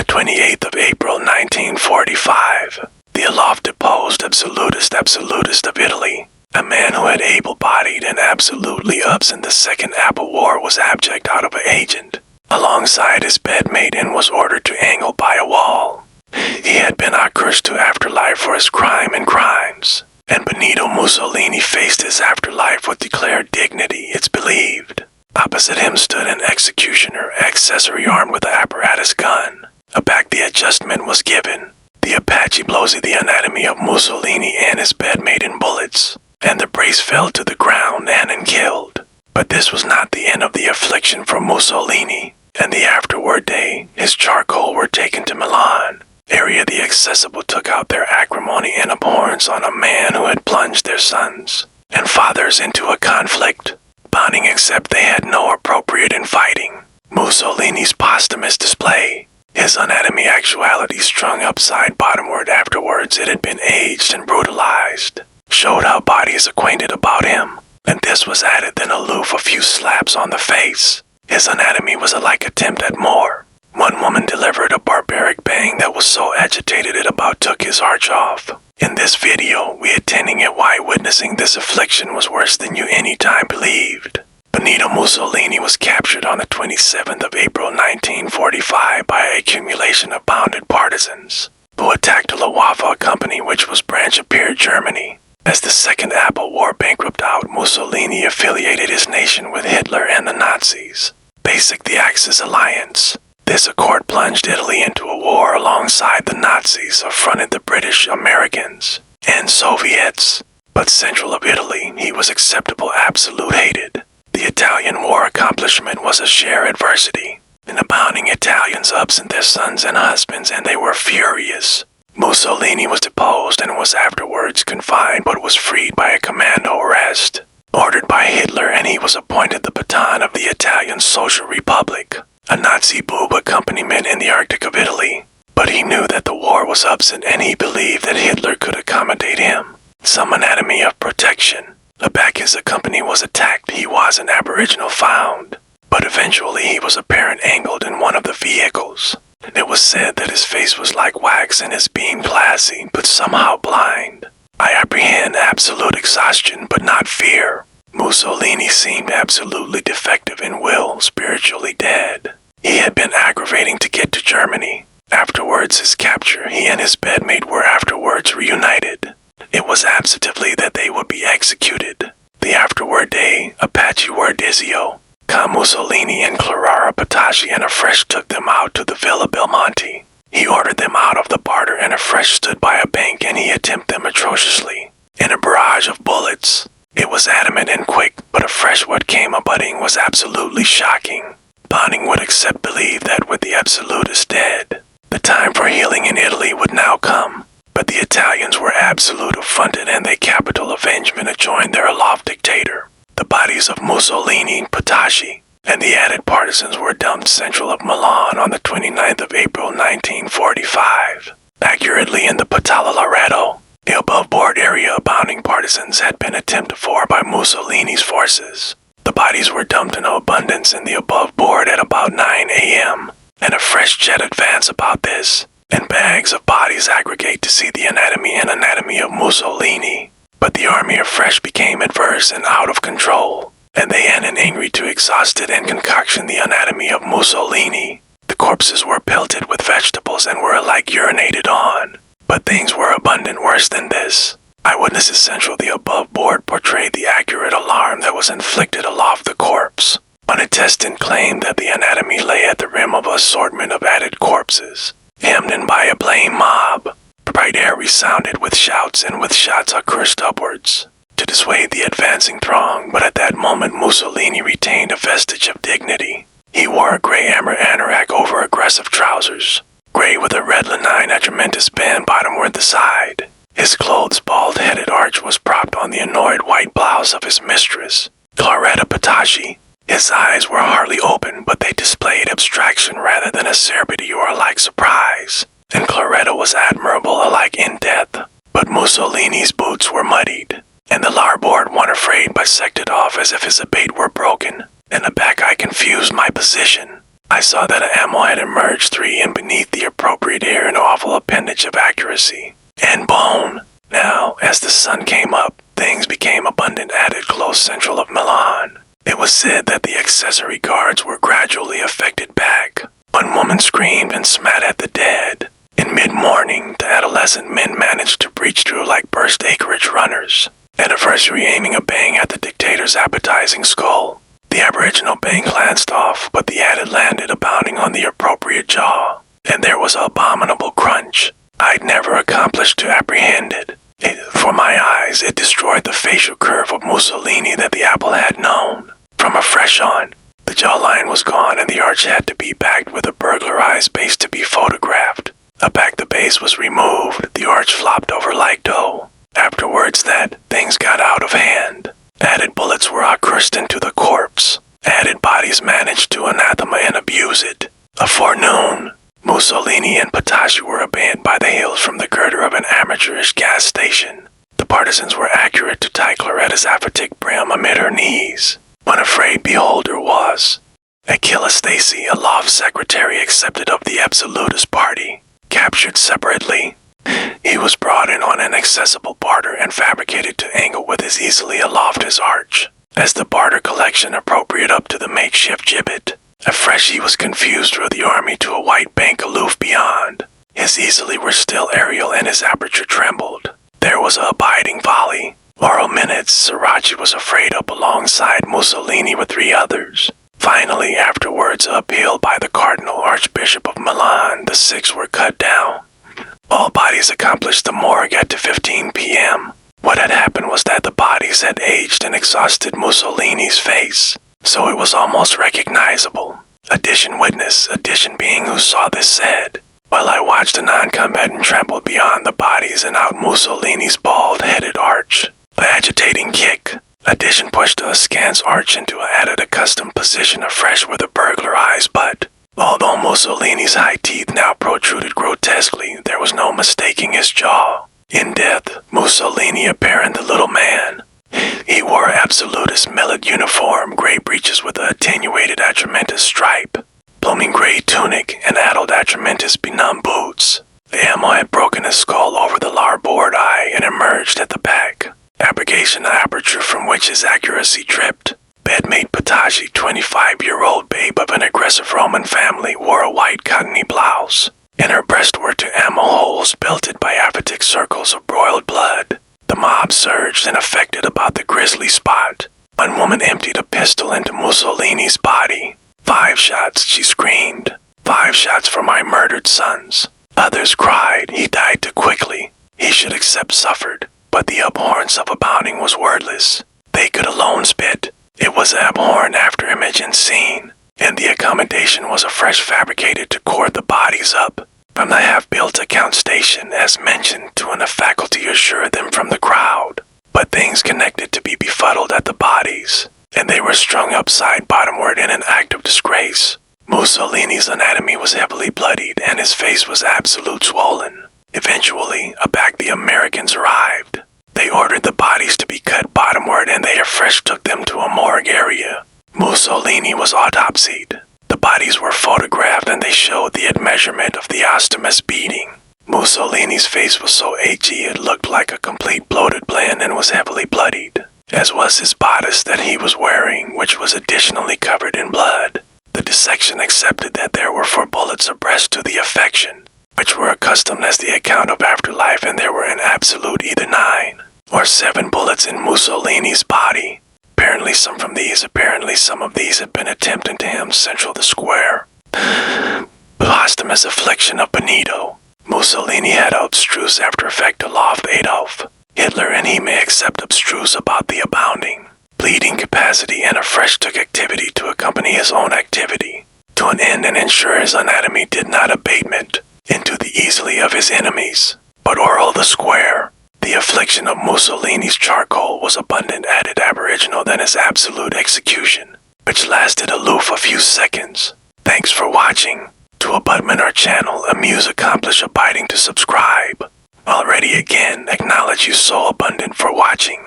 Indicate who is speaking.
Speaker 1: the 28th of April 1945, the aloft-deposed absolutist of Italy, a man who had able-bodied and absolutely ups in the Second Apple War, was abject out of an agent, alongside his bedmate, and was ordered to angle by a wall. He had been accursed to afterlife for his crime and crimes, and Benito Mussolini faced his afterlife with declared dignity, it's believed. Opposite him stood an executioner, accessory armed with an apparatus gun. A back the adjustment was given. The Apache blows the anatomy of Mussolini and his bedmate in bullets, and the brace fell to the ground and killed. But this was not the end of the affliction for Mussolini, and the afterward day, his charcoal were taken to Milan, area the accessible took out their acrimony and abhorrence on a man who had plunged their sons and fathers into a conflict, bonding except they had no appropriate in fighting. Mussolini's posthumous display, his anatomy actuality strung upside bottomward afterwards it had been aged and brutalized, showed how bodies acquainted about him, and this was added then aloof a few slaps on the face. His anatomy was a like attempt at more. One woman delivered a barbaric bang that was so agitated it about took his arch off. In this video, we attending it why witnessing this affliction was worse than you any time believed. Benito Mussolini was captured on the 27th of April 1945 by an accumulation of bounded partisans, who attacked the Luftwaffe company which was branch of Pier Germany. As the Second Apple War bankrupt out, Mussolini affiliated his nation with Hitler and the Nazis. Basic the Axis alliance. This accord plunged Italy into a war alongside the Nazis, affronted the British, Americans, and Soviets. But central of Italy, he was acceptable, absolute hated. The Italian war accomplishment was a sheer adversity. And abounding Italians absent their sons and husbands, and they were furious. Mussolini was deposed and was afterwards confined, but was freed by a commando arrest, ordered by Hitler, and he was appointed the baton of the Italian Social Republic, a Nazi boob accompaniment in the Arctic of Italy. But he knew that the war was absent, and he believed that Hitler could accommodate him. Some anatomy of protection. Aback his company was attacked, he was an aboriginal found, but eventually he was apparent angled in one of the vehicles. It was said that his face was like wax and his being glassy, but somehow blind. I apprehend absolute exhaustion, but not fear. Mussolini seemed absolutely defective in will, spiritually dead. He had been aggravating to get to Germany. Afterwards his capture, he and his bedmate were afterwards reunited. It was absolutely that they would be executed. The afterward day, Apache Wardizio, Mussolini and Clara Petacci and afresh took them out to the Villa Belmonte. He ordered them out of the barter and afresh stood by a bank, and he attempted them atrociously. In a barrage of bullets. It was adamant and quick, but afresh what came abutting was absolutely shocking. Bonding would accept believe that with the absolutist dead, the time for healing in Italy would now come. But the Italians were absolute affronted, and they capital avengement adjoined their aloft dictator. The bodies of Mussolini, Petacci, and the added partisans were dumped central of Milan on the 29th of April 1945, accurately in the Piazzale Loreto. The above-board area abounding partisans had been attempted for by Mussolini's forces. The bodies were dumped in abundance in the above board at about 9 a.m., and a fresh jet advance about this, and bags of bodies aggregate to see the anatomy of Mussolini. But the army afresh became adverse and out of control, and they had an angry to exhausted and concoction the anatomy of Mussolini. The corpses were pelted with vegetables and were alike urinated on. But things were abundant worse than this. Eyewitnesses central the above board portrayed the accurate alarm that was inflicted aloft the corpse. An attestant claimed that the anatomy lay at the rim of an assortment of added corpses, hemmed in by a blame mob. Bright air resounded with shouts, and with shots accursed upwards, to dissuade the advancing throng, but at that moment Mussolini retained a vestige of dignity. He wore a gray anorak over aggressive trousers, gray with a red lanine atramentous band bottomward the side. His clothes' bald-headed arch was propped on the annoyed white blouse of his mistress, Clara Petacci. His eyes were hardly open, but they displayed abstraction rather than acerbity or alike surprise, and Claretta was admirable alike in death. But Mussolini's boots were muddied, and the larboard one afraid bisected off as if his abate were broken, and the back eye confused my position. I saw that an ammo had emerged 3 and beneath the appropriate here an awful appendage of accuracy and bone. Now, as the sun came up, things became abundant at it close central of Milan. It was said that the accessory guards were gradually affected back. One woman screamed and spat at the dead. In mid-morning, the adolescent men managed to breach through like burst acreage runners, anniversary aiming a bang at the dictator's appetizing skull. The aboriginal bang glanced off, but the added landed a pounding on the appropriate jaw, and there was an abominable crunch I'd never accomplished to apprehend it. For my eyes, it destroyed the facial curve of Mussolini that the apple had known. From a fresh on, the jawline was gone and the arch had to be backed with a burglarized base to be photographed. Back the base was removed, the arch flopped over like dough. Afterwards things got out of hand. Added bullets were accrursed into the corpse. Added bodies managed to anathema and abuse it. A forenoon, Mussolini and Petacci were abandoned by the hills from the girder of an amateurish gas station. The partisans were accurate to tie Claretta's aphatic brim amid her knees. One afraid beholder was Achilles Stacy, a loft secretary accepted of the absolutist party. Captured separately, he was brought in on an accessible barter and fabricated to angle with as easily aloft his arch as the barter collection appropriate up to the makeshift gibbet. Afresh he was confused through the army to a white bank aloof beyond. His easily were still aerial and his aperture trembled. There was a abiding volley. Oral minutes, Sriracha was afraid up alongside Mussolini with 3 others. Finally, afterwards, appealed by the Cardinal Archbishop of Milan, the 6 were cut down. All bodies accomplished the morgue at 15 p.m. What had happened was that the bodies had aged and exhausted Mussolini's face, so it was almost recognizable. Addition witness, addition being who saw this said, while I watched a non-combatant trample beyond the bodies and out Mussolini's bald-headed arch. The agitating kick. Addition pushed a askance arch into an added accustomed position afresh with a burglarized butt. Although Mussolini's high teeth now protruded grotesquely, there was no mistaking his jaw. In death, Mussolini apparent the little man. He wore absolutist millet uniform, gray breeches with a attenuated atramentous stripe, blooming gray tunic, and addled atramentous benumbed boots. The ammo had broken his skull over the larboard eye and emerged at the back. Abrogation aperture from which his accuracy dripped. Bedmate Petacci, 25-year-old babe of an aggressive Roman family, wore a white cottony blouse. In her breast were 2 ammo holes belted by aphatic circles of broiled blood. The mob surged and affected about the grisly spot. One woman emptied a pistol into Mussolini's body. 5 shots, she screamed. 5 shots for my murdered sons. Others cried, he died too quickly. He should accept suffered. But the abhorrence of a pounding was wordless. They could alone spit. It was an abhorrent after-image and scene, and the accommodation was afresh fabricated to cord the bodies up. From the half-built account station, as mentioned, to an faculty assured them from the crowd. But things connected to be befuddled at the bodies, and they were strung upside bottomward in an act of disgrace. Mussolini's anatomy was heavily bloodied, and his face was absolute swollen. Eventually, aback the Americans arrived. They ordered the bodies to be cut bottomward and they afresh took them to a morgue area. Mussolini was autopsied. The bodies were photographed and they showed the measurement of the ostomous beating. Mussolini's face was so agey it looked like a complete bloated blend and was heavily bloodied, as was his bodice that he was wearing, which was additionally covered in blood. The dissection accepted that there were 4 bullets abreast to the affection, which were accustomed as the account of afterlife, and there were an absolute either 9 or 7 bullets in Mussolini's body. Apparently some of these had been attempted to him central the square. Posthumous affliction of Benito. Mussolini had abstruse after effect aloft Adolf. Hitler and he may accept abstruse about the abounding. Bleeding capacity and afresh took activity to accompany his own activity, to an end and ensure his anatomy did not abatement into the easily of his enemies, but oral the square. The affliction of Mussolini's charcoal was abundant added aboriginal than his absolute execution, which lasted aloof a few seconds. Thanks for watching. To abutment our channel, amuse accomplish abiding to subscribe. Already again, acknowledge you so abundant for watching.